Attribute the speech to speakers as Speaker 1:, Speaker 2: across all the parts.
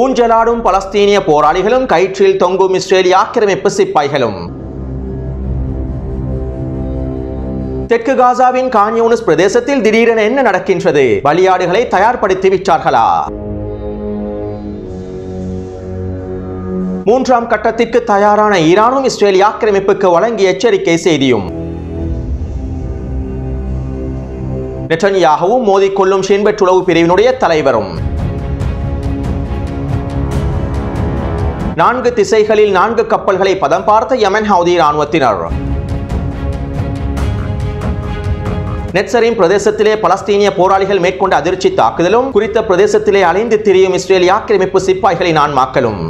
Speaker 1: ஊஞ்சலாடும் பலஸ்தீனிய போராளிகளும் கயிற்றில் தொங்கும் இஸ்ரேலிய ஆக்கிரமிப்பு சிப்பாய்களும். தெற்கு காசாவின் கான் யூனிஸ் பிரதேசத்தில் திடீரென என்ன நடக்கின்றது? பலியாடுகளை தயார்படுத்தி விட்டார்களா? மூன்றாம் கட்டத்திற்கு தயாரான ஈரானும் இஸ்ரேலிய ஆக்கிரமிப்புக்கு வழங்கிய எச்சரிக்கை செய்தியும். நெட்டன்யாகவும் மோதிக்கொள்ளும் ஷின் பெட் உளவு பிரிவினுடைய தலைவரும். 4 திசைகளில் 4 கப்பல்களை பதம் பார்த்த யமன் ஹவுதி இராணுவத்தினர். நெட்சரின் பிரதேசத்திலே பலஸ்தீனிய போராளிகள் மேற்கொண்ட அதிர்ச்சி தாக்குதலும், குறித்த பிரதேசத்திலே அலைந்து திரியும் இஸ்ரேலிய ஆக்கிரமிப்பு சிப்பாய்களின் ஆன்மாக்களும்.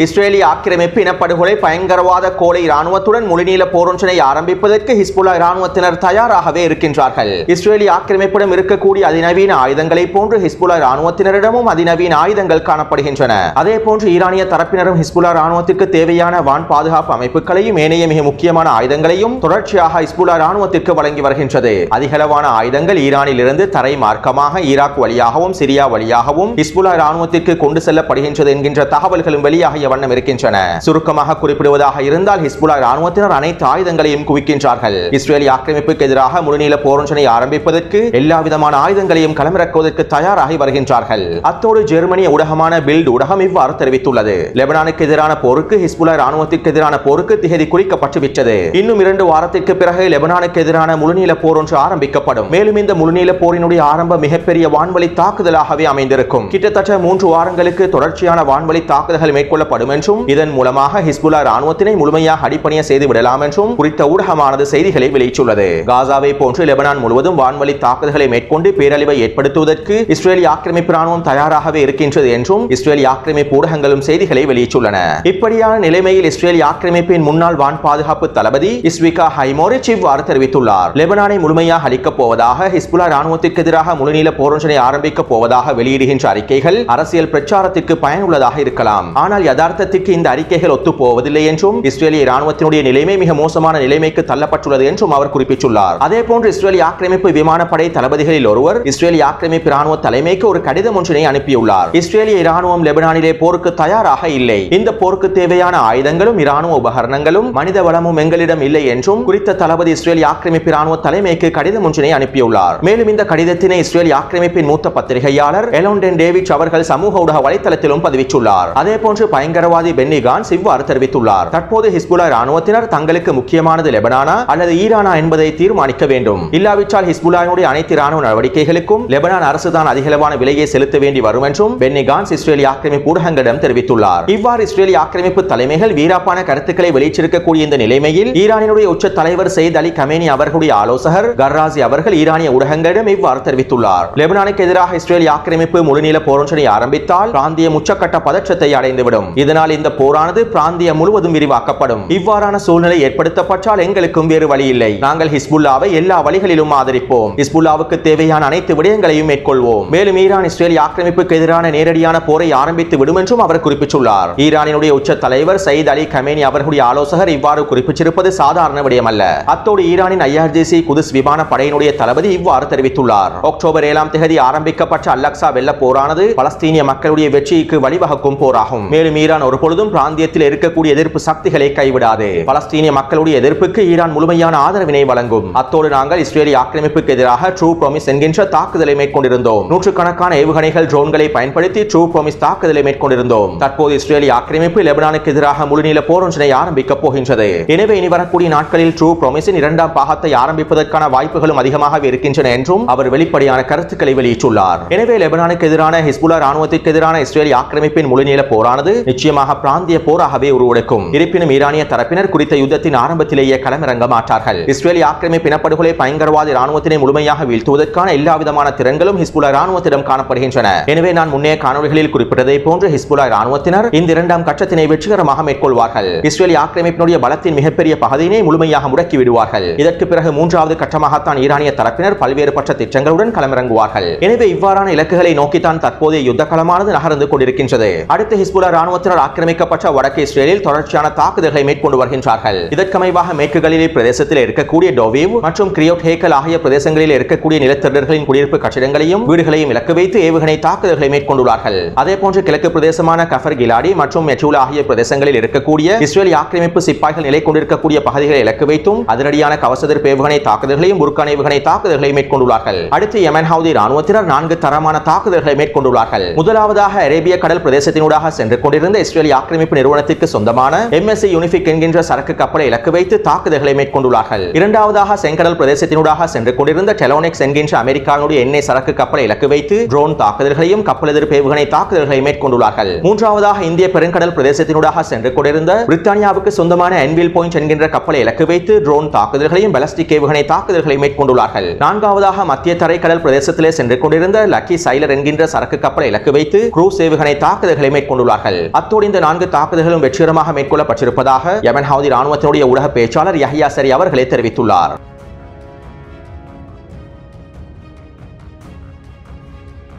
Speaker 1: இஸ்ரேலிய ஆக்கிரமிப்பு இனப்படுகொலை பயங்கரவாத கோலை இராணுவத்துடன் முழுநீள போரொன்றினை ஆரம்பிப்பதற்கு ஹிஸ்புல்லா இராணுவத்தினர் தயாராகவே இருக்கின்றார்கள். இஸ்ரேலிய ஆக்கிரமிப்பிடம் இருக்கக்கூடிய அதிநவீன ஆயுதங்களை போன்று ஹிஸ்புல்லா இராணுவத்தினரிடமும் அதிநவீன ஆயுதங்கள் காணப்படுகின்றன. அதே போன்று ஈரானிய தரப்பினரும் ஹிஸ்புல்லா இராணுவத்திற்கு தேவையான வான் பாதுகாப்பு அமைப்புகளையும் ஏனைய மிக முக்கியமான ஆயுதங்களையும் தொடர்ச்சியாக ஹிஸ்புல்லா இராணுவத்திற்கு வழங்கி வருகின்றது. அதிகளவான ஆயுதங்கள் ஈரானில் இருந்து தரை மார்க்கமாக ஈராக் வழியாகவும் சிரியா வழியாகவும் ஹிஸ்புல்லா இராணுவத்திற்கு கொண்டு செல்லப்படுகின்றது என்கின்ற தகவல்களும் வெளியாகிய வண்ணம் இருக்கின்றன. சுருக்கமாக குறிப்பிடுவதாக இருந்தால் ஹிஸ்புல்லா இராணுவத்தினர் அனைத்து ஆயுதங்களையும் குவிக்கின்றார்கள். இஸ்ரேலிய ஆக்கிரமிப்புக்கு எதிராக முழுநீள போரொன்றினை ஆரம்பிப்பதற்கு எல்லா விதமான ஆயுதங்களையும் களமிறக்குவதற்கு தயாராகி வருகின்றார்கள். அத்தோடு ஜெர்மனிய ஊடகமான பில்ட் ஊடகம் இவ்வாறு தெரிவித்துள்ளது. லெபனானுக்கு எதிரான போருக்கு ஹிஸ்புல்லா இராணுவத்திற்கு எதிரான போருக்கு திகதி குறிக்கப்பட்டு விட்டது. இன்னும் 2 வாரத்திற்கு பிறகு லெபனானுக்கு எதிரான முழுநீள போர் ஒன்று ஆரம்பிக்கப்படும். மேலும் இந்த முழுநீள போரினுடைய ஆரம்ப மிகப்பெரிய வான்வழி தாக்குதலாகவே அமைந்திருக்கும். கிட்டத்தட்ட 3 வாரங்களுக்கு தொடர்ச்சியான வான்வழி தாக்குதல்கள் மேற்கொள்ளப்படும் என்றும், இதன் மூலமாக ஹிஸ்புல்லா இராணுவத்தினை முழுமையாக அடிப்பணிய செய்து விடலாம் என்றும் குறித்த ஊடகமானது செய்திகளை வெளியிட்டுள்ளது. காசாவை போன்று லெபனான் முழுவதும் வான்வழி தாக்குதல்களை மேற்கொண்டு பேரழிவை ஏற்படுத்துவதற்கு இஸ்ரேலிய ஆக்கிரமிப்பு இராணுவம் தயாராகவே இருக்கின்றது என்றும் இஸ்ரேலிய ஆக்கிரமிப்பு ஊடகங்களும் செய்திகளை வெளியிட்டுள்ளன. இப்படியான நிலைமையில் இஸ்ரேலிய ஆக்கிரமிப்பின் முன்னாள் வான் பாதுகாப்பு தளபதி இஸ்விகா ஹைமோரிச் இவ்வாறு தெரிவித்துள்ளார். லெபனானை முழுமையாக அளிக்கப் போவதாக, ஹிஸ்புல்லா இராணுவத்திற்கு எதிராக முழுநீள போரொன்றினை ஆரம்பிக்கப் போவதாக வெளியிடுகின்ற அறிக்கைகள் அரசியல் பிரச்சாரத்திற்கு பயனுள்ளதாக இருக்கலாம். ஆனால் யதார்த்தத்திற்கு இந்த அறிக்கைகள் ஒத்து போவதில்லை என்றும், இஸ்ரேலிய இராணுவத்தினுடைய நிலைமை மிக மோசமான நிலைமைக்கு தள்ளப்பட்டுள்ளது என்றும் அவர் குறிப்பிட்டுள்ளார். அதேபோன்று இஸ்ரேலிய ஆக்கிரமிப்பு விமானப்படை தளபதிகளில் ஒருவர் இஸ்ரேலிய ஆக்கிரமிப்பு இராணுவ தலைமைக்கு ஒரு கடிதம் ஒன்றினை அனுப்பியுள்ளார். இஸ்ரேலிய இராணுவம் லெபனானிலே போருக்கு தயாராக இல்லை. இந்த போருக்கு தேவையான ஆயுதங்களும் இராணுவ உபகரணங்களும் மனித வளமும் எங்களிடம் இல்லை என்றும் குறித்த தளபதி இஸ்ரேலிய ஆக்கிரமிப்பு இராணுவ தலைமைக்கு கடிதம் ஒன்றினை அனுப்பியுள்ளார். மேலும் இந்த கடிதத்தினை இஸ்ரேலிய ஆக்கிரமிப்பின் மூத்த பத்திரிகையாளர் எலோன்டென் டேவிட் அவர்கள் சமூக ஊடக வலைத்தளத்திலும் பதிவிட்டுள்ளார். அதேபோன்று பயங்கரவாதி பென்னி கான்ஸ் இவ்வாறு தெரிவித்துள்ளார். தற்போது ஹிஸ்புல்லா இராணுவத்தினர் தங்களுக்கு முக்கியமானது லெபனானா அல்லது ஈரானா என்பதை தீர்மானிக்க வேண்டும். இல்லாவிட்டால் ஹிஸ்புல்லாவினுடைய அனைத்து இராணுவ நடவடிக்கைகளுக்கும் லெபனான் அரசுதான் அதிகளவான விலையை செலுத்த வேண்டி வரும் என்றும் பென்னி கான்ஸ் இஸ்ரேலிய ஆக்கிரமிப்பு ஊடகங்களிடம் தெரிவித்துள்ளார். இவ்வாறு இஸ்ரேலிய ஆக்கிரமிப்பு தலைமைகள் வீராப்பான கருத்துக்களை வெளியிட்டிருக்கக்கூடிய இந்த நிலைமையில் ஈரானினுடைய உச்ச தலைவர் சையத் அலி கமேனி அவர்களுடைய ஆலோசகர் கர்ராசி அவர்கள் ஈரானிய ஊடகங்களிடம் இவ்வாறு தெரிவித்துள்ளார். லெபனானுக்கு எதிராக இஸ்ரேலிய ஆக்கிரமிப்பு முழுநீள போரொன்றினை ஆரம்பித்தால் பிராந்திய உச்சக்கட்ட பதற்றத்தை அடைந்துவிடும். இதனால் இந்த போரானது பிராந்தியம் முழுவதும் விரிவாக்கப்படும். இவ்வாறான சூழ்நிலை ஏற்படுத்தப்பட்டால் எங்களுக்கும் வேறு வழி இல்லை. நாங்கள் ஹிஸ்புல்லாவை எல்லா வழிகளிலும் ஆதரிப்போம். ஹிஸ்புல்லாவுக்கு தேவையான அனைத்து விடயங்களையும் மேற்கொள்வோம். மேலும் ஈரான் இஸ்ரேலிய ஆக்கிரமிப்புக்கு எதிரான நேரடியான போரை ஆரம்பித்து விடும் என்றும் அவர் குறிப்பிட்டுள்ளார். ஈரானினுடைய உச்ச தலைவர் சையத் அலி கமேனி அவர்களுடைய ஆலோசகர் இவ்வாறு குறிப்பிட்டிருப்பது சாதாரண விடயமல்ல. அத்தோடு ஈரானின் IRGC குதுஸ் விமான படையினுடைய தளபதி இவ்வாறு தெரிவித்துள்ளார். அக்டோபர் 7ஆம் தேதி ஆரம்பிக்கப்பட்ட அல்-அக்ஸா வெள்ள போரானது பலஸ்தீனிய மக்களுடைய வெற்றிக்கு வழிவகுக்கும் போராகும். மேலும் ஈரான் ஒருபொழுதும் பிராந்தியத்தில் இருக்கக்கூடிய எதிர்ப்பு சக்திகளை கைவிடாது. பலஸ்தீனிய மக்களுடைய எதிர்ப்புக்கு ஈரான் முழுமையான ஆதரவினை வழங்கும். அத்தோடு நாங்கள் இஸ்ரேலிய ஆக்கிரமிப்புக்கு எதிராக ட்ரூ ப்ராமிஸ் என்கின்ற தாக்குதலை மேற்கொண்டிருந்தோம். நூற்றுக்கணக்கான ஏவுகணைகள் ட்ரோன்களை பயன்படுத்தி ட்ரூ ப்ராமிஸ் தாக்குதலை மேற்கொண்டிருந்தோம். தற்போது இஸ்ரேலிய ஆக்கிரமிப்பு லெபனானுக்கு எதிராக முழுநீள போரொன்றினை ஆரம்பிக்கப் போகின்றது. எனவே இனி வரக்கூடிய நாட்களில் ட்ரூ ப்ராமிஸின் 2ஆம் பாகத்தை ஆரம்பிப்பதற்கான வாய்ப்புகளும் அதிகமாக இருக்கின்றன என்றும் அவர் வெளிப்படையான கருத்துக்களை வெளியிட்டுள்ளார். எனவே லெபனானுக்கு எதிரான ஹிஸ்புல்லா இராணுவத்திற்கு எதிரான இஸ்ரேலிய ஆக்கிரமிப்பின் முழுநீள போரானது நிச்சயமாக பிராந்திய போராகவே உருவெடுக்கும். இருப்பினும் ஈரானிய தரப்பினர் குறித்த யுத்தத்தின் ஆரம்பத்திலேயே களமிறங்க மாட்டார்கள். இஸ்ரேலிய ஆக்கிரமிப்பு இனப்படுகொலை பயங்கரவாத இராணுவத்தினை முழுமையாக வீழ்த்துவதற்கான எல்லா விதமான திறன்களும் ஹிஸ்புல்லா இராணுவத்திடம் காணப்படுகின்றன. எனவே நான் முன்னைய காணொளிகளில் குறிப்பிட்டதை போன்று ஹிஸ்புல்லா இராணுவத்தினர் இந்த 2ஆம் கட்டத்தினை வெற்றிகரமாக மேற்கொள்வார்கள். இஸ்ரேலிய ஆக்கிரமிப்பினுடைய பலத்தின் மிகப்பெரிய பகுதியினை முழுமையாக முடக்கி விடுவார்கள். இதற்கு பிறகு 3வது கட்டமாகத்தான் ஈரானிய தரப்பினர் பல்வேறுபட்ட திட்டங்களுடன் களமிறங்குவார்கள். எனவே இவ்வாறான இலக்குகளை நோக்கித்தான் தற்போதைய யுத்த களமானது நகர்ந்து கொண்டிருக்கின்றது. அடுத்து ஹிஸ்புல்லா இராணுவத்தினர் இராணுவத்தினர் ஆக்கிரமிக்கப்பட்ட வடக்கு இஸ்ரேலில் தொடர்ச்சியான தாக்குதல்களை மேற்கொண்டு வருகின்றார்கள். இதற்கமைவாக மேற்கு கலிலே பிரதேசத்தில் இருக்கக்கூடிய டோவிவ் மற்றும் கிரியோட் ஹேக்கல் ஆகிய பிரதேசங்களில் இருக்கக்கூடிய நிலத்தொடர்களின் குடியிருப்பு கட்டிடங்களையும் வீடுகளையும் இலக்கு வைத்து ஏவுகணை தாக்குதல்களை மேற்கொண்டுள்ளார்கள். அதேபோன்று கிழக்கு பிரதேசமான கஃபர் கிலாடி மற்றும் மெட்ரூலா ஆகிய பிரதேசங்களில் இருக்கக்கூடிய இஸ்ரேலிய ஆக்கிரமிப்பு சிப்பாய்கள் நிலை கொண்டிருக்கக்கூடிய பகுதிகளை இலக்கு வைத்தும் அதிரடியான கவசதிர் ஏவுகணை தாக்குதல்களையும் புர்கான் ஏவுகணை தாக்குதல்களை மேற்கொண்டுள்ளார்கள். அடுத்து யெமன் ஹவுதி இராணுவத்தினர் 4 தரமான தாக்குதல்களை மேற்கொண்டுள்ளார்கள். முதலாவதாக அரேபிய கடல் பிரதேசத்தினூடாக சென்று கொண்டிருந்த இஸ்ரேலிய ஆக்கிரமிப்பு நிறுவனத்திற்கு சொந்தமான MSC யூனிஃபிக் என்கின்ற சரக்கு கப்பலை இலக்கு வைத்து தாக்குதல்களை மேற்கொண்டுள்ளார்கள். இரண்டாவதாக செங்கடல் பிரதேசத்தினூடாக சென்று கொண்டிருந்த டெலோனிக்ஸ் என்கின்ற அமெரிக்காவுடைய எண்ணெய் சரக்கு கப்பலை இலக்கு வைத்து ட்ரோன் தாக்குதல்களையும் கப்பல் எதிர்ப்பு ஏவுகணை தாக்குதல்களை மேற்கொண்டுள்ளார்கள். மூன்றாவதாக இந்திய பெருங்கடல் பிரதேசத்தினூடாக சென்று கொண்டிருந்த பிரித்தானியாவுக்கு சொந்தமான என்வில் பாயிண்ட் என்கின்ற கப்பலை இலக்கு வைத்து ட்ரோன் தாக்குதல்களையும் பாலிஸ்டிக் ஏவுகணை தாக்குதல்களை மேற்கொண்டுள்ளார்கள். நான்காவதாக மத்திய தரைக்கடல் பிரதேசத்திலே சென்று கொண்டிருந்த லக்கி சைலர் என்கின்ற சரக்கு கப்பலை இலக்கு வைத்து குரூஸ் ஏவுகணை தாக்குதல்களை மேற்கொண்டுள்ளார்கள். அத்தோடு இந்த 4 தாக்குதல்களும் வெற்றிகரமாக மேற்கொள்ளப்பட்டிருப்பதாக யெமன் ஹவுதி இராணுவத்தினுடைய ஊடக பேச்சாளர் யஹ்யா சரி அவர்களே தெரிவித்துள்ளார்.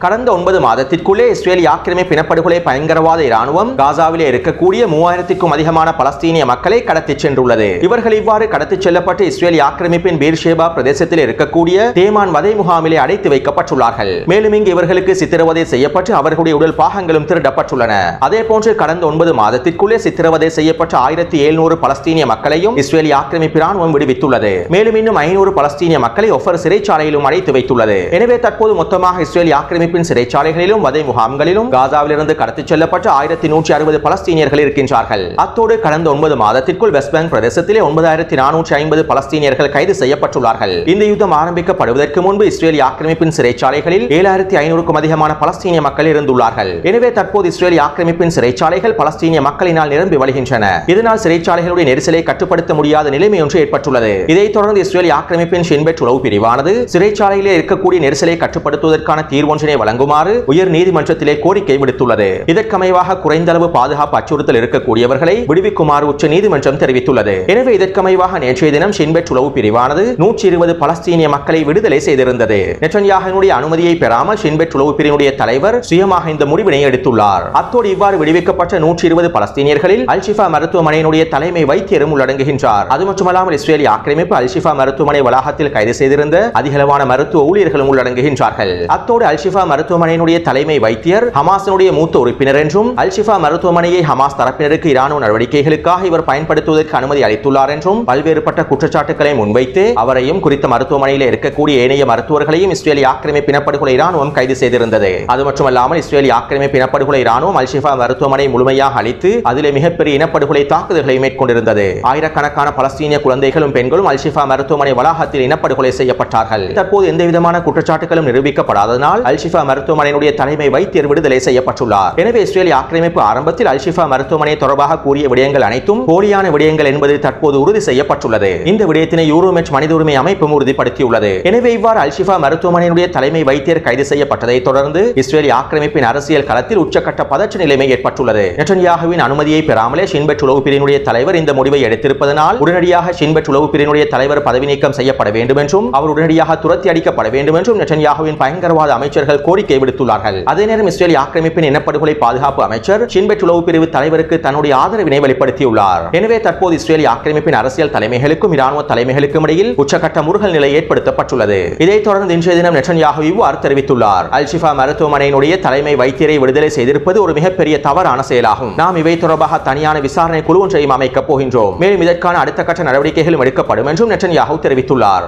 Speaker 1: கடந்த 9 மாதத்திற்குள்ளே இஸ்ரேலிய ஆக்கிரமிப்பு இனப்படுகொலை பயங்கரவாத இராணுவம் காசாவிலே இருக்கக்கூடிய 3000க்கும் அதிகமான பலஸ்தீனிய மக்களை கடத்திச் சென்றுள்ளது. இவர்கள் இவ்வாறு கடத்திச் செல்லப்பட்டு இஸ்ரேலிய ஆக்கிரமிப்பின் பீர்ஷேபா பிரதேசத்தில் இருக்கக்கூடிய தேமான் வதை முகாமிலே அடைத்து வைக்கப்பட்டுள்ளார்கள். மேலும் இங்கு இவர்களுக்கு சித்திரவதை செய்யப்பட்டு அவர்களுடைய உடல் பாகங்களும் திருடப்பட்டுள்ளன. அதேபோன்று கடந்த 9 மாதத்திற்குள்ளே சித்திரவதை செய்யப்பட்ட 1700 பலஸ்தீனிய மக்களையும் இஸ்ரேலிய ஆக்கிரமிப்பு இராணுவம் விடுவித்துள்ளது. மேலும் இன்னும் 500 பலஸ்தீனிய மக்களை ஒஃபர் சிறைச்சாலையிலும் அடைத்து வைத்துள்ளது. எனவே தற்போது மொத்தமாக இஸ்ரேலிய ஆக்கிரமிப்பு சிறைச்சாலைகளிலும் வதை முகாம்களிலும் காசாவிலிருந்து கடத்திச் செல்லப்பட்ட 1160 பலஸ்தீனியர்கள் இருக்கின்றார்கள். அத்தோடு கடந்த 9 மாதத்திற்குள் வெஸ்ட் பேங்க் பிரதேசத்திலே 9450 பலஸ்தீனியர்கள் கைது செய்யப்பட்டுள்ளார்கள். இந்த யுத்தம் ஆரம்பிக்கப்படுவதற்கு முன்பு இஸ்ரேலிய ஆக்கிரமிப்பின் சிறைச்சாலைகளில் 7500க்கும் அதிகமான பலஸ்தீனிய மக்கள் இருந்துள்ளார்கள். எனவே தற்போது இஸ்ரேலிய ஆக்கிரமிப்பின் சிறைச்சாலைகள் பலஸ்தீனிய மக்களினால் நிரம்பி வழிகின்றன. இதனால் சிறைச்சாலைகளுடைய நெரிசலை கட்டுப்படுத்த முடியாத நிலைமை ஒன்று ஏற்பட்டுள்ளது. இதைத் தொடர்ந்து இஸ்ரேலிய ஆக்கிரமிப்பின் ஷின்பெட் உளவு பிரிவானது சிறைச்சாலையிலே இருக்கக்கூடிய நெரிசலை கட்டுப்படுத்துவதற்கான தீர்வொன்றினை வழங்குமாறு உயர் நீதிமன்றத்திலே கோரிக்கை விடுத்துள்ளது. இதற்கமைவாக குறைந்த அளவு பாதுகாப்பு அச்சுறுத்தல் இருக்கக்கூடியவர்களை விடுவிக்குமாறு உச்ச நீதிமன்றம் தெரிவித்துள்ளது. எனவே இதற்கமைவாக நேற்றைய தினம் ஷின்பெட் உளவு பிரிவானது 120 பலஸ்தீனிய மக்களை விடுதலை செய்திருந்தது. நெட்டன்யாஹுவினுடைய அனுமதியை பெறாமல் ஷின்பெட் உளவு பிரிவினுடைய தலைவர் சுயமாக இந்த முடிவினை எடுத்துள்ளார். அத்தோடு இவ்வாறு விடுவிக்கப்பட்ட 120 பலஸ்தீனியர்களில் அல்-ஷிஃபா மருத்துவமனையினுடைய தலைமை வைத்தியரும் உள்ளடங்குகின்றார். அது மட்டுமல்லாமல் இஸ்ரேலிய ஆக்கிரமிப்பு அல்-ஷிஃபா மருத்துவமனை வளாகத்தில் கைது செய்திருந்த அதிகளவான மருத்துவ ஊழியர்களும் உள்ளடங்குகின்றார்கள். அத்தோடு அல்-ஷிஃபா மருத்துவமனையினுடைய தலைமை வைத்தியர் ஹமாஸினுடைய மூத்த உறுப்பினர் என்றும் அல்-ஷிஃபா மருத்துவமனையை ஹமாஸ் தரப்பினருக்கு இராணுவ நடவடிக்கைகளுக்காக இவர் பயன்படுத்துவதற்கு அனுமதி அளித்துள்ளார் என்றும் பல்வேறுபட்ட குற்றச்சாட்டுகளை முன்வைத்து அவரையும் குறித்த மருத்துவமனையில் இருக்கக்கூடிய ஏனைய மருத்துவர்களையும் இஸ்ரேலிய ஆக்கிரமிப்பு இனப்படுகொலை இராணுவம் கைது செய்திருந்தது. அது மட்டுமல்லாமல் இஸ்ரேலிய ஆக்கிரமிப்பு இனப்படுகொலை இராணுவம் அல்-ஷிஃபா மருத்துவமனை முழுமையாக அழித்து அதிலே மிகப்பெரிய இனப்படுகொலை தாக்குதல்களை மேற்கொண்டிருந்தது. ஆயிரக்கணக்கான பலஸ்தீனிய குழந்தைகளும் பெண்களும் அல்-ஷிஃபா மருத்துவமனை வளாகத்தில் இனப்படுகொலை செய்யப்பட்டார்கள். தற்போது எந்த விதமான குற்றச்சாட்டுகளும் நிரூபிக்கப்படாததனால் அல்-ஷிஃபா மருத்துவமனையினுடைய தலைமை வைத்தியர் விடுதலை செய்யப்பட்டுள்ளார். எனவே இஸ்ரேலிய ஆக்கிரமிப்பு ஆரம்பத்தில் அல்-ஷிஃபா மருத்துவமனை தொடர்பாக கூறிய விடயங்கள் அனைத்தும் போலியான விடயங்கள் என்பது தற்போது உறுதி செய்யப்பட்டுள்ளது. இந்த விடயத்தினை யூரோமெட் மனித உரிமை அமைப்பும் உறுதிப்படுத்தியுள்ளது. எனவே இவ்வாறு அல்-ஷிஃபா மருத்துவமனையினுடைய தலைமை வைத்தியர் கைது செய்யப்பட்டதை தொடர்ந்து இஸ்ரேலிய ஆக்கிரமிப்பின் அரசியல் களத்தில் உச்சக்கட்ட பதற்ற நிலைமை ஏற்பட்டுள்ளது. நெட்டன்யாஹுவின் அனுமதியை பெறாமலே ஷின்பெட் உளவு பிரிவினுடைய தலைவர் இந்த முடிவை எடுத்திருப்பதனால் உடனடியாக ஷின்பெட் உளவு பிரிவினுடைய தலைவர் பதவி நீக்கம் செய்யப்பட வேண்டும் என்றும் அவர் உடனடியாக துரத்தி அடிக்கப்பட வேண்டும் என்றும் நெட்டன்யாஹுவின் பயங்கரவாத அமைச்சர்கள் கோரிக்கை விடுத்துள்ளார்கள். அதே நேரம் இஸ்ரேலிய ஆக்கிரமிப்பின் இனப்படுகொலை பாதுகாப்பு அமைச்சர் ஷின்பெட் உளவு பிரிவு தலைவருக்கு தன்னுடைய ஆதரவினை வெளிப்படுத்தியுள்ளார். எனவே தற்போது இஸ்ரேலிய ஆக்கிரமிப்பின் அரசியல் தலைமைகளுக்கும் இராணுவ தலைமைகளுக்கும் இடையில் உச்சக்கட்ட முருகல் நிலை ஏற்படுத்தப்பட்டுள்ளது. இதைத் தொடர்ந்து இன்றைய தினம் நெட்டன்யாஹு இவ்வாறு தெரிவித்துள்ளார். அல்-ஷிஃபா மருத்துவமனையினுடைய தலைமை வைத்தியரை விடுதலை செய்திருப்பது ஒரு மிகப்பெரிய தவறான செயலாகும். நாம் இவை தொடர்பாக தனியான விசாரணை குழு ஒன்றையும் அமைக்கப் போகின்றோம். மேலும் இதற்கான அடுத்த கட்ட நடவடிக்கைகளும் எடுக்கப்படும் என்றும் நெட்டன்யாஹு தெரிவித்துள்ளார்.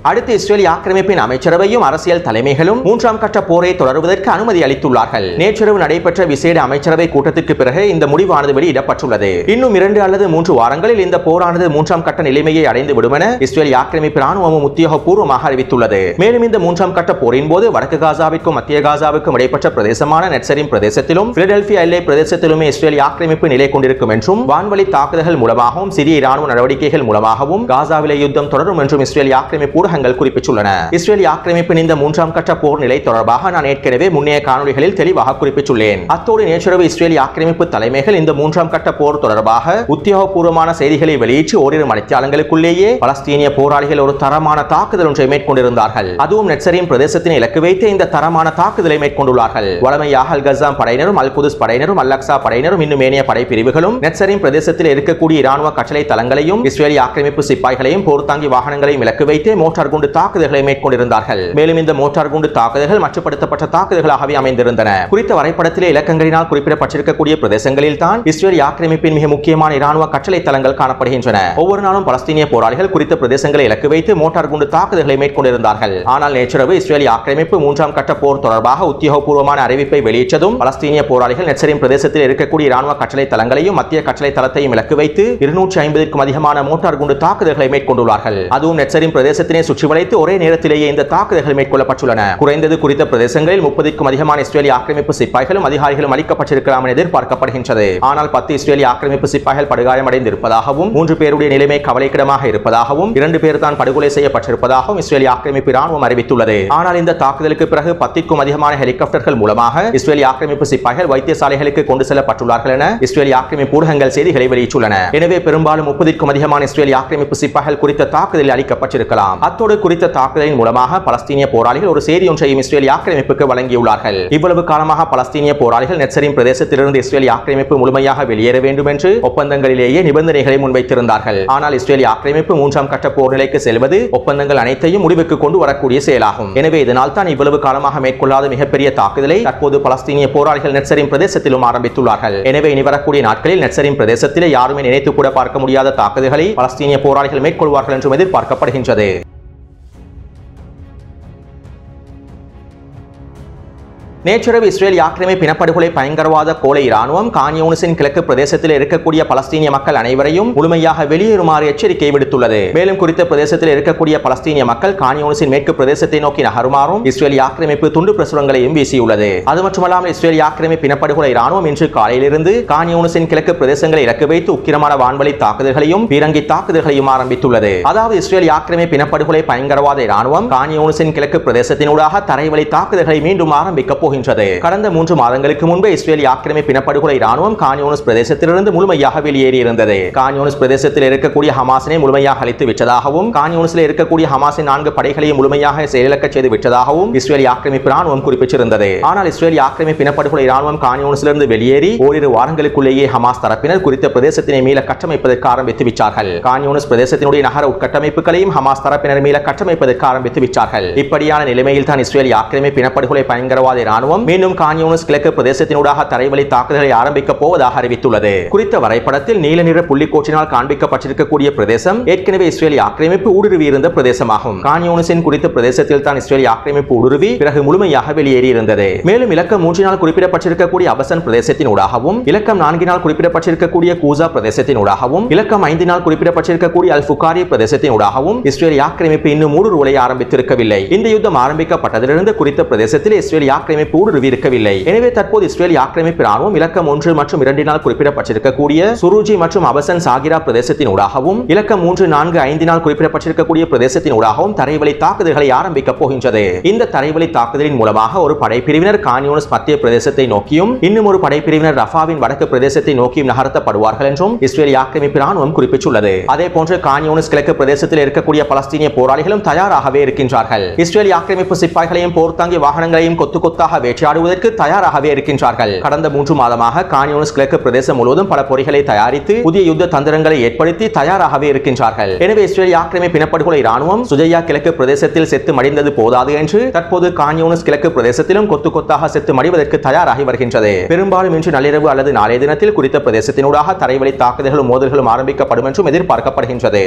Speaker 1: அடுத்து இஸ்ரேலிய ஆக்கிரமிப்பின் அமைச்சரவையும் அரசியல் தலைமைகளும் 3ஆம் கட்ட போரை தொடருவதற்கு அனுமதி அளித்துள்ளார்கள். நேற்றிரவு நடைபெற்ற விசேட அமைச்சரவை கூட்டத்திற்கு பிறகு இந்த முடிவானது வெளியிடப்பட்டுள்ளது. இன்னும் 2 அல்லது 3 வாரங்களில் இந்த போரானது 3ஆம் கட்ட நிலைமையை அடைந்து விடும் என இஸ்ரேலிய ஆக்கிரமிப்பு ராணுவமும் உத்தியோகபூர்வமாக அறிவித்துள்ளது. மேலும் இந்த 3ஆம் கட்ட போரின் போது வடக்கு காசாவிற்கும் மத்திய காசாவிற்கும் இடைப்பட்ட பிரதேசமான நெட்சரிம் பிரதேசத்திலும் பிலடெல்பியா எல்லை பிரதேசத்திலுமே இஸ்ரேலிய ஆக்கிரமிப்பு நிலை கொண்டிருக்கும் என்றும் வான்வழி தாக்குதல்கள் மூலமாகவும் சிறிய இராணுவ நடவடிக்கைகள் மூலமாகவும் காசாவிலே யுத்தம் தொடரும் என்றும் இஸ்ரேலிய ஆக்கிரமிப்பு ஊடகங்கள் குறிப்பிட்டுள்ளன. இஸ்ரேலிய ஆக்கிரமிப்பின் இந்த மூன்றாம் கட்ட போர் நிலை தொடர்பாக நான் ஏற்கனவே முன்னைய காணொளிகளில் தெளிவாக குறிப்பிட்டுள்ளேன். அத்தோடு நேற்றிரவு இஸ்ரேலிய ஆக்கிரமிப்பு தலைமைகள் இந்த மூன்றாம் கட்ட போர் தொடர்பாக உத்தியோகபூர்வமான செய்திகளை வெளியிட்டு ஓரிரு மணித்தியாலங்களுக்குள்ளேயே பலஸ்தீனிய போராளிகள் ஒரு தரமான தாக்குதல் ஒன்றை மேற்கொண்டிருந்தார்கள். அதுவும் நெட்சரின் பிரதேசத்தினை இலக்கு வைத்து இந்த தரமான தாக்குதலை மேற்கொண்டுள்ளார்கள். வழமையாக அல் கஸாம் படையினரும் அல் குதுஸ் படையினரும் அல் அக்ஸா படையினரும் இன்னும் ஏனைய படைப்பிரிவுகளும் நெட்சரின் பிரதேசத்தில் இருக்கக்கூடிய இராணுவ கட்டளை தளங்களையும் இஸ்ரேலிய ஆக்கிரமிப்பு சிப்பாய்களையும் போர்த்தாங்கி வாகனங்களையும் இலக்கு வைத்து மோட்டார் குண்டு தாக்குதல்களை மேற்கொண்டிருந்தார்கள். மேலும் இந்த மோட்டார் குண்டு தாக்குதல்கள் மட்டுப்படுத்தப்பட்ட தாக்குதல்களாகவே அமைந்திருந்தன. குறித்த வரைபடத்திலே இலக்கங்களினால் குறிப்பிடப்பட்டிருக்கக்கூடிய பிரதேசங்களில் தான் இஸ்ரேலிய ஆக்கிரமிப்பின் மிக முக்கியமான இராணுவ கட்டளை தளங்கள் காணப்படுகின்றன. ஒவ்வொரு நாளும் பலஸ்தீனிய போராளிகள் குறித்த பிரதேசங்களை இலக்கு வைத்து மோட்டார் குண்டு தாக்குதல்களை மேற்கொண்டிருந்தார்கள். ஆனால் நேற்றிரவு இஸ்ரேலிய ஆக்கிரமிப்பு மூன்றாம் கட்ட போர் தொடர்பாக உத்தியோகபூர்வமான அறிவிப்பை வெளியிட்டதும் பலஸ்தீனிய போராளிகள் நெட்சரின் பிரதேசத்தில் இருக்கக்கூடிய இராணுவ கட்டளை தளங்களையும் மத்திய கட்டளை தளத்தையும் இலக்கு வைத்து 250க்கும் அதிகமான மோட்டார் குண்டு தாக்குதல்களை மேற்கொண்டுள்ளார்கள். அதுவும் நெட்சரின் பிரதேசத்தினை சுற்றி வளைத்து ஒரே நேரத்திலேயே இந்த தாக்குதல்கள் மேற்கொள்ளப்பட்டுள்ளன. குறைந்தது குறித்த பிரதேசங்களில் 30க்கும் அதிகமான இஸ்ரேலிய ஆக்கிரமிப்பு சிப்பாய்களும் அதிகாரிகளும் அளிக்கப்பட்டிருக்கலாம் என எதிர்பார்க்கப்படுகின்றது. ஆனால் 10 இஸ்ரேலிய ஆக்கிரமிப்பு சிப்பாய்கள் படுகாயமடைந்திருப்பதாகவும் 3 பேருடைய நிலைமை கவலைக்கிடமாக இருப்பதாகவும் 2 பேர் தான் படுகொலை செய்யப்பட்டிருப்பதாகவும் இஸ்ரேலிய ஆக்கிரமிப்பு ராணுவம் அறிவித்துள்ளது. ஆனால் இந்த தாக்குதலுக்கு பிறகு 10க்கும் அதிகமான ஹெலிகாப்டர்கள் மூலமாக இஸ்ரேலிய ஆக்கிரமிப்பு சிப்பாய்கள் வைத்தியசாலைகளுக்கு கொண்டு செல்லப்பட்டுள்ளார்கள் என இஸ்ரேலிய ஆக்கிரமிப்பு ஊடகங்கள் செய்திகளை வெளியிட்டுள்ளன. எனவே பெரும்பாலும் 30க்கும் அதிகமான இஸ்ரேலிய ஆக்கிரமிப்பு சிப்பாய்கள் குறித்த தாக்குதலில் அளிக்கப்பட்டிருக்கலாம். அத்தோடு குறித்த தாக்குதலின் மூலமாக பலஸ்தீனிய போராளிகள் ஒரு செய்தி ஒன்றையும் இஸ்ரேலிய ஆக்கிரமிப்புக்கு வழங்கியுள்ளார்கள். இவ்வளவு காலமாக பலஸ்தீனிய போராளிகள் நெட்சரின் பிரதேசத்திலிருந்து இஸ்ரேலிய ஆக்கிரமிப்பு முழுமையாக வெளியேற வேண்டும் என்று ஒப்பந்தங்களிலேயே நிபந்தனைகளை முன்வைத்திருந்தார்கள். ஆனால் இஸ்ரேலிய ஆக்கிரமிப்பு மூன்றாம் கட்ட போர் நிலைக்கு செல்வது ஒப்பந்தங்கள் அனைத்தையும் முடிவுக்கு கொண்டு வரக்கூடிய செயலாகும். எனவே இதனால் தான் இவ்வளவு காலமாக மேற்கொள்ளாத மிகப்பெரிய தாக்குதலை தற்போது பலஸ்தீனிய போராளிகள் நெட்சரின் பிரதேசத்திலும் ஆரம்பித்துள்ளார்கள். எனவே இனி வரக்கூடிய நாட்களில் நெட்சரின் பிரதேசத்திலே யாருமே நினைத்து கூட பார்க்க முடியாத தாக்குதல்களை பலஸ்தீனிய போராளிகள் மேற்கொள்வார்கள் என்றும் எதிர்பார்க்கப்படுகின்றது. நேற்றிரவு இஸ்ரேலிய ஆக்கிரமிப்பு இனப்படுகொலை பயங்கரவாத கோலை இராணுவம் கான் யூனிஸின் கிழக்கு பிரதேசத்தில் இருக்கக்கூடிய பலஸ்தீனிய மக்கள் அனைவரையும் முழுமையாக வெளியேறுமாறு எச்சரிக்கை விடுத்துள்ளது. மேலும் குறித்த பிரதேசத்தில் இருக்கக்கூடிய பலஸ்தீனிய மக்கள் கான் யூனிஸின் மேற்கு பிரதேசத்தை நோக்கி நகருமாறும் இஸ்ரேலிய ஆக்கிரமிப்பு துண்டு பிரசுரங்களையும் வீசியுள்ளது. அது மட்டுமல்லாமல் இஸ்ரேலிய ஆக்கிரமிப்பு இனப்படுகொலை இராணுவம் இன்று காலையிலிருந்து கான் யூனிஸின் கிழக்கு பிரதேசங்களை இலக்கு வைத்து உக்கிரமான வான்வழி தாக்குதல்களையும் பீரங்கி தாக்குதல்களையும் ஆரம்பித்துள்ளது. அதாவது இஸ்ரேலிய ஆக்கிரமிப்பு இனப்படுகொலை பயங்கரவாத இராணுவம் கான் யூனிஸின் கிழக்கு பிரதேசத்தினூடாக தரைவழி தாக்குதல்களை மீண்டும் ஆரம்பிக்க கடந்த 3 மாதங்களுக்கு முன்பே இஸ்ரேலிய ஆக்கிரமிப்பு இனப்படுகொலை இராணுவம் கான் யூனிஸ் பிரதேசத்திலிருந்து முழுமையாக வெளியேறியிருந்தது. கான் யூனிஸ் பிரதேசத்தில் இருக்கக்கூடிய ஹமாஸினை முழுமையாக அழித்து விட்டதாகவும் கான் யூனிஸில் இருக்கக்கூடிய ஹமாஸின் 4 படைகளையும் முழுமையாக செயலிழக்க செய்து விட்டதாகவும் இஸ்ரேலிய ஆக்கிரமிப்பு இராணுவம் குறிப்பிட்டிருந்தது. ஆனால் இஸ்ரேலிய ஆக்கிரமிப்பு இனப்படுகொலை இராணுவம் கான் யூனிஸிலிருந்து வெளியேறி ஓரிரு வாரங்களுக்குள்ளேயே ஹமாஸ் தரப்பினர் குறித்த பிரதேசத்தினை மீள கட்டமைப்பதற்கு ஆரம்பித்து விட்டார்கள். கான் யூனிஸ் பிரதேசத்தினுடைய நகர உட்கட்டமைப்புகளையும் ஹமாஸ் தரப்பினர் மீள கட்டமைப்பதற்கு ஆரம்பித்து விட்டார்கள். இப்படியான நிலைமையில் தான் இஸ்ரேலிய ஆக்கிரமிப்பு இனப்படுகொலை பயங்கரவாத மீண்டும் கான் யூனிஸ் கிழக்கு பிரதேசத்தினூடாக தரைவழி தாக்குதலை ஆரம்பிக்க போவதாக அறிவித்துள்ளது. குறித்த வரைபடத்தில் நீல நிற புள்ளிக்கோட்டினால் காண்பிக்கப்பட்டிருக்கக்கூடிய பிரதேசம் ஏற்கனவே இஸ்ரேலிய ஆக்கிரமிப்பு ஊடுருவி இருந்த பிரதேசமாகும். கான் யூனிஸின் குறித்த பிரதேசத்தில் தான் இஸ்ரேலிய ஆக்கிரமிப்பு ஊடுருவி பிறகு முழுமையாக வெளியேறி இருந்தது. மேலும் இலக்கம் 3 குறிப்பிடப்பட்டிருக்கக்கூடிய அபசன் பிரதேசத்தினூடாகவும் இலக்கம் 4 குறிப்பிடப்பட்டிருக்கக்கூடிய கூசா பிரதேசத்தினூடாகவும் இலக்கம் 5 குறிப்பிடப்பட்டிருக்கக்கூடிய அல் ஃபுகாரி பிரதேசத்தினூடாகவும் இஸ்ரேலிய ஆக்கிரமிப்பு இன்னும் ஊடுருவலை ஆரம்பித்திருக்கவில்லை. இந்த யுத்தம் ஆரம்பிக்கப்பட்டதிலிருந்து குறித்த பிரதேசத்தில் இஸ்ரேலிய ஆக்கிரமிப்பு ஊடுருவி இருக்கவில்லை. எனவே தற்போது இஸ்ரேலிய ஆக்கிரமிப்பு ராணுவம் இலக்கம் 1 மற்றும் 2 குறிப்பிடப்பட்டிருக்கக்கூடிய சுருஜி மற்றும் அபசன் சாகிரா பிரதேசத்தின் ஊடாகவும் இலக்கம் 3, 4, 5 குறிப்பிடப்பட்டிருக்கக்கூடிய பிரதேசத்தின் ஊடாகவும் தரைவழி தாக்குதல்களை ஆரம்பிக்க போகின்றது. இந்த தரைவழி தாக்குதலின் மூலமாக ஒரு படைப்பிரிவினர் கான் யூனிஸ் மத்திய பிரதேசத்தை நோக்கியும் இன்னும் ஒரு படைப்பிரிவினர் ரஃபாவின் வடக்கு பிரதேசத்தை நோக்கியும் நகர்த்தப்படுவார்கள் என்றும் இஸ்ரேலிய ஆக்கிரமிப்பு ராணுவம் குறிப்பிட்டுள்ளது. அதே போன்று கான் யூனிஸ் கிழக்கு பிரதேசத்தில் இருக்கக்கூடிய பலஸ்தீனிய போராளிகளும் தயாராகவே இருக்கின்றார்கள். இஸ்ரேலிய ஆக்கிரமிப்பு சிப்பாய்களையும் போர்த்தாங்கி வாகனங்களையும் கொத்து கொத்தாக வேட்டையாடுவதற்கு தயாராகவே இருக்கின்றார்கள். கடந்த 3 மாதமாக கான் யூனிஸ் கிழக்கு பிரதேசம் முழுவதும் பல பொறிகளை தயாரித்து புதிய யுத்த தந்திரங்களை ஏற்படுத்தி தயாராகவே இருக்கின்றார்கள். எனவே இஸ்ரேலிய ஆக்கிரமிப்பு இனப்படுகொலை ராணுவம் சுஜையா கிழக்கு பிரதேசத்தில் செத்து மடிந்தது போதாது என்று தற்போது கான் யூனிஸ் கிழக்கு பிரதேசத்திலும் கொத்து கொத்தாக செத்து மடிவதற்கு தயாராகி வருகின்றது. பெரும்பாலும் இன்று நள்ளிரவு அல்லது நாளைய தினத்தில் குறித்த பிரதேசத்தினூடாக தரைவழி தாக்குதல்களும் மோதல்களும் ஆரம்பிக்கப்படும் என்றும் எதிர்பார்க்கப்படுகின்றது.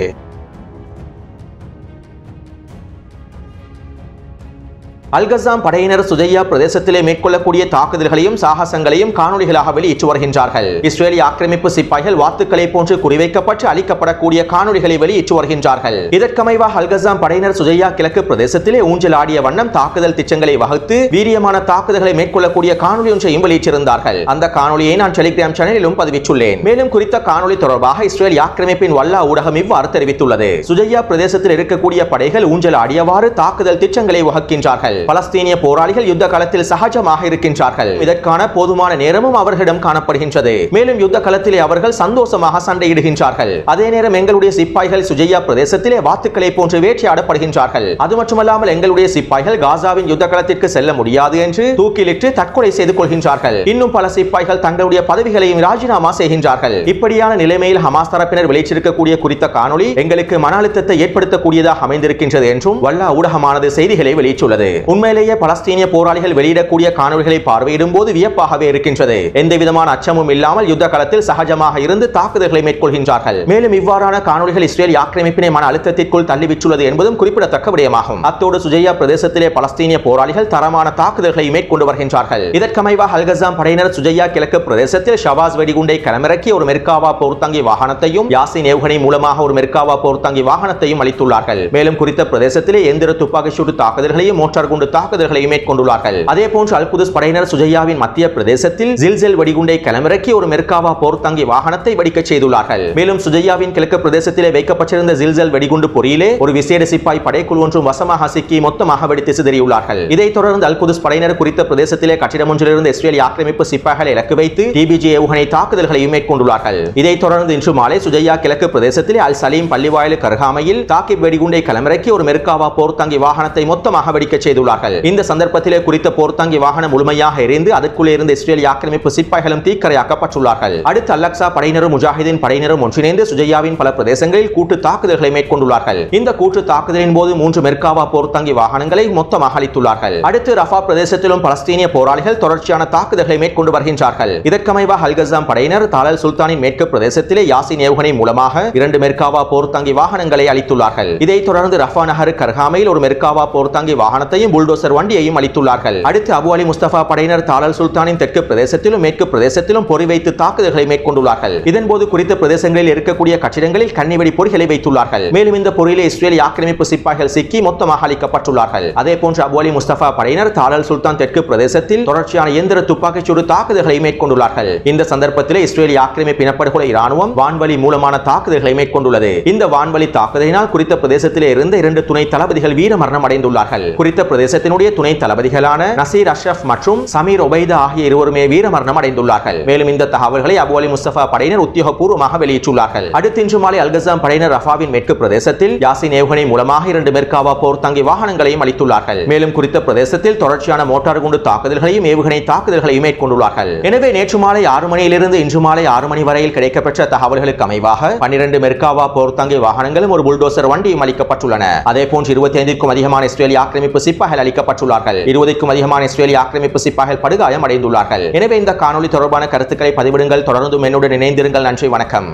Speaker 1: அல்கசாம் படையினர் சுஜையா பிரதேசத்திலே மேற்கொள்ளக்கூடிய தாக்குதல்களையும் சாகசங்களையும் காணொலிகளாக வெளியிட்டு வருகின்றார்கள். இஸ்ரேலிய ஆக்கிரமிப்பு சிப்பாய்கள் வாத்துக்களை போன்று குறிவைக்கப்பட்டு அளிக்கப்படக்கூடிய காணொலிகளை வெளியிட்டு வருகின்றார்கள். இதற்கமைவாக அல்கசாம் படையினர் சுஜையா கிழக்கு பிரதேசத்திலே ஊஞ்சல் ஆடிய வண்ணம் தாக்குதல் திட்டங்களை வகுத்து வீரியமான தாக்குதல்களை மேற்கொள்ளக்கூடிய காணொலி ஒன்றையும் வெளியிட்டிருந்தார்கள். அந்த காணொலியை நான் டெலிகிராம் சேனலிலும் பதிவிட்டுள்ளேன். மேலும் குறித்த காணொலி தொடர்பாக இஸ்ரேல் ஆக்கிரமிப்பின் வல்லா ஊடகம் இவ்வாறு தெரிவித்துள்ளது. சுஜையா பிரதேசத்தில் இருக்கக்கூடிய படைகள் ஊஞ்சல் ஆடியவாறு தாக்குதல் திட்டங்களை வகுக்கின்றார்கள். பலஸ்தீனிய போராளிகள் யுத்த களத்தில் சகஜமாக இருக்கின்றார்கள். இதற்கான போதுமான நேரமும் அவர்களிடம் காணப்படுகின்றது. மேலும் யுத்த களத்திலே அவர்கள் சந்தோஷமாக சண்டையிடுகின்றார்கள். அதே நேரம் எங்களுடைய சிப்பாய்கள் சுஜையா பிரதேசத்திலே வாத்துக்களை போன்று வேட்டையாடப்படுகின்றார்கள். அது மட்டுமல்லாமல் எங்களுடைய சிப்பாய்கள் காசாவின் யுத்த களத்திற்கு செல்ல முடியாது என்று தூக்கிலிட்டு தற்கொலை செய்து கொள்கின்றார்கள். இன்னும் பல சிப்பாய்கள் தங்களுடைய பதவிகளையும் ராஜினாமா செய்கின்றார்கள். இப்படியான நிலைமையில் ஹமாஸ் தரப்பினர் வெளியிட்டிருக்கக்கூடிய குறித்த காணொலி எங்களுக்கு மன அழுத்தத்தை ஏற்படுத்தக்கூடியதாக அமைந்திருக்கின்றது என்றும் வல்லா ஊடகமானது செய்திகளை வெளியிட்டுள்ளது. உண்மையிலேயே பலஸ்தீனிய போராளிகள் வெளியிடக்கூடிய காணொலிகளை பார்வையிடும் போது வியப்பாகவே இருக்கின்றது. எந்த விதமான அச்சமும் இல்லாமல் யுத்த களத்தில் சகஜமாக இருந்து தாக்குதல்களை மேற்கொள்கின்றார்கள். மேலும் இவ்வாறான காணொலிகள் இஸ்ரேல் ஆக்கிரமிப்பினை மன அழுத்தத்திற்குள் தள்ளிவிட்டுள்ளது என்பதும் குறிப்பிடத்தக்க விடயமாகும். அத்தோடு சுஜையா பிரதேசத்திலே பலஸ்தீனிய போராளிகள் தரமான தாக்குதல்களை மேற்கொண்டு வருகின்றார்கள். இதற்கமைவாக அல்கசாம் படையினர் சுஜையா கிழக்கு பிரதேசத்தில் ஷவாஸ் வெடிகுண்டை களமிறக்கி ஒரு மெர்காவா போர்த்தாங்கி வாகனத்தையும் யாசின் ஏவுகணை மூலமாக ஒரு மெர்காவா போர்த்தாங்கி வாகனத்தையும் அளித்துள்ளார்கள். மேலும் குறித்த பிரதேசத்திலே எந்திர துப்பாக்கி சூடு தாக்குதல்களையும் மோட்டார் குண்டு தாக்குதல்களையும் மேற்கொண்டுள்ளார்கள். அதே போன்று அல் குதுஸ் படையினர் சுஜையாவின் மத்திய பிரதேசத்தில் ஜில்செல் வெடிகுண்டை களமிறக்கி ஒரு மெர்காவா போர்த்தாங்கி வாகனத்தை வெடிக்க செய்துள்ளார்கள். மேலும் சுஜையாவின் கிழக்கு பிரதேசத்திலே வைக்கப்பட்டிருந்த ஜில்செல் வெடிகுண்டு பொறியிலே ஒரு விசேட சிப்பாய் படைக்குழு ஒன்றும் வசமாக சிக்கி மொத்தமாக வெடித்து சிதறியுள்ளார்கள். இதைத் தொடர்ந்து அல் குதுஸ் படையினர் குறித்த பிரதேசத்திலே கட்டிடம் ஒன்றிலிருந்து இஸ்ரேல் ஆக்கிரமிப்பு சிப்பாய்களை இலக்கு வைத்து டிபிஜி ஏவுகணை தாக்குதல்களையும் மேற்கொண்டுள்ளார்கள். இதைத் தொடர்ந்து இன்று மாலை சுஜையா கிழக்கு பிரதேசத்திலே அல் சலீம் பள்ளிவாயிலுக்கு அருகாமையில் தாக்கிப் வெடிகுண்டை களமிறக்கி ஒரு மெர்காவா போர்த்தாங்கி வாகனத்தை மொத்தமாக வெடிக்க செய்துள்ளார்கள். இந்த சந்தர்ப்பத்திலே குறித்த போர்த்தாங்கி வாகனம் முழுமையாக எரிந்து அதற்குள்ளே இருந்த இஸ்ரேல் ஆக்கிரமிப்பு சிப்பாய்களும் தீக்கிரையாக்கப்பட்டுள்ளார்கள். அடுத்து அல்-அக்ஸா படையினரும் முஜாஹிதீன் படையினரும் ஒன்றிணைந்து சுஜையாவின் பல பிரதேசங்களில் கூட்டு தாக்குதல்களை மேற்கொண்டுள்ளார்கள். இந்த கூட்டு தாக்குதலின் போது 3 மெர்காவா போர்த்தாங்கி வாகனங்களை மொத்தமாக அளித்துள்ளார்கள். அடுத்து ரஃபா பிரதேசத்திலும் பலஸ்தீனிய போராளிகள் தொடர்ச்சியான தாக்குதல்களை மேற்கொண்டு வருகின்றார்கள். இதற்கமைவாக அல்கசாம் படையினர் தாலல் சுல்தானின் மேற்கு பிரதேசத்திலே யாசின் ஏவுகணை மூலமாக 2 மெர்காவா போர்த்தாங்கி வாகனங்களை அளித்துள்ளார்கள். இதைத் தொடர்ந்து ரஃபா நகருக்கு அருகாமையில் ஒரு மெர்காவா போர்த்தாங்கி வாகனத்தையும் புல்டோசர் வண்டியையும் அளித்துள்ளார்கள். அடுத்து அபு அலி முஸ்தபா படையினர் தாலல் சுல்தானின் தெற்கு பிரதேசத்திலும் மேற்கு பிரதேசத்திலும் பொறி வைத்து தாக்குதல்களை மேற்கொண்டுள்ளார்கள். இதன்போது குறித்த பிரதேசங்களில் இருக்கக்கூடிய கட்டிடங்களில் கன்னிவெடி பொறிகளை வைத்துள்ளார்கள். மேலும் இந்த பொறியிலே இஸ்ரேல் ஆக்கிரமிப்பு சிப்பாய்கள் சிக்கி மொத்தமாக அளிக்கப்பட்டுள்ளார்கள். அதே போன்று அபு அலி முஸ்தபா படையினர் தாலல் சுல்தான் தெற்கு பிரதேசத்தில் தொடர்ச்சியான இயந்திர துப்பாக்கிச் சூடு தாக்குதல்களை மேற்கொண்டுள்ளார்கள். இந்த சந்தர்ப்பத்திலே இஸ்ரேல் ஆக்கிரமிப்பு இனப்படுகொலை ராணுவம் வான்வழி மூலமான தாக்குதல்களை மேற்கொண்டுள்ளது. இந்த வான்வழி தாக்குதலினால் குறித்த பிரதேசத்திலே இருந்த 2 துணை தளபதிகள் வீரமரணம் அடைந்துள்ளார்கள். குறித்த பிரதேசத்தினுடைய துணை தளபதிகளான நசீர் அஷ்ரப் மற்றும் சமீர் ஒபைதா ஆகிய இருவருமே வீரமரணம் அடைந்துள்ளார்கள். மேலும் இந்த தகவல்களை அபு அலி முஸ்தபா படையினர் உத்தியோகபூர்வமாக வெளியிட்டுள்ளார்கள். அடுத்து இன்று மாலை அல்கசாம் படையினர் ரஃபாவின் மேற்கு பிரதேசத்தில் யாசின் ஏவுகணை மூலமாக 2 மெர்காவா போர்த்தாங்கி வாகனங்களையும் அளித்துள்ளார்கள். மேலும் குறித்த பிரதேசத்தில் தொடர்ச்சியான மோட்டார் குண்டு தாக்குதல்களையும் ஏவுகணை தாக்குதல்களையும் மேற்கொண்டுள்ளார்கள். எனவே நேற்று மாலை 6 மணியிலிருந்து இன்று மாலை 6 மணி வரையில் கிடைக்கப்பெற்ற தகவல்களுக்கு அமைவாக 12 மெர்காவா போர்த்தாங்கி வாகனங்களும் ஒரு புல்டோசர் வண்டியும் அளிக்கப்பட்டுள்ளன. அதே போன்று 25க்கும் அதிகமான இஸ்ரேலிய ஆக்கிரமிப்பு சிப்பாய்கள் அளிக்கப்பட்டுள்ளார்கள். 20க்கும் அதிகமான இஸ்ரேலிய ஆக்கிரமிப்பு சிப்பாய்கள் படுகாயம் அடைந்துள்ளார்கள். எனவே இந்த காணொலி தொடர்பான கருத்துக்களை பதிவிடுங்கள். தொடர்ந்தும் என்னுடன் இணைந்திருங்கள். நன்றி, வணக்கம்.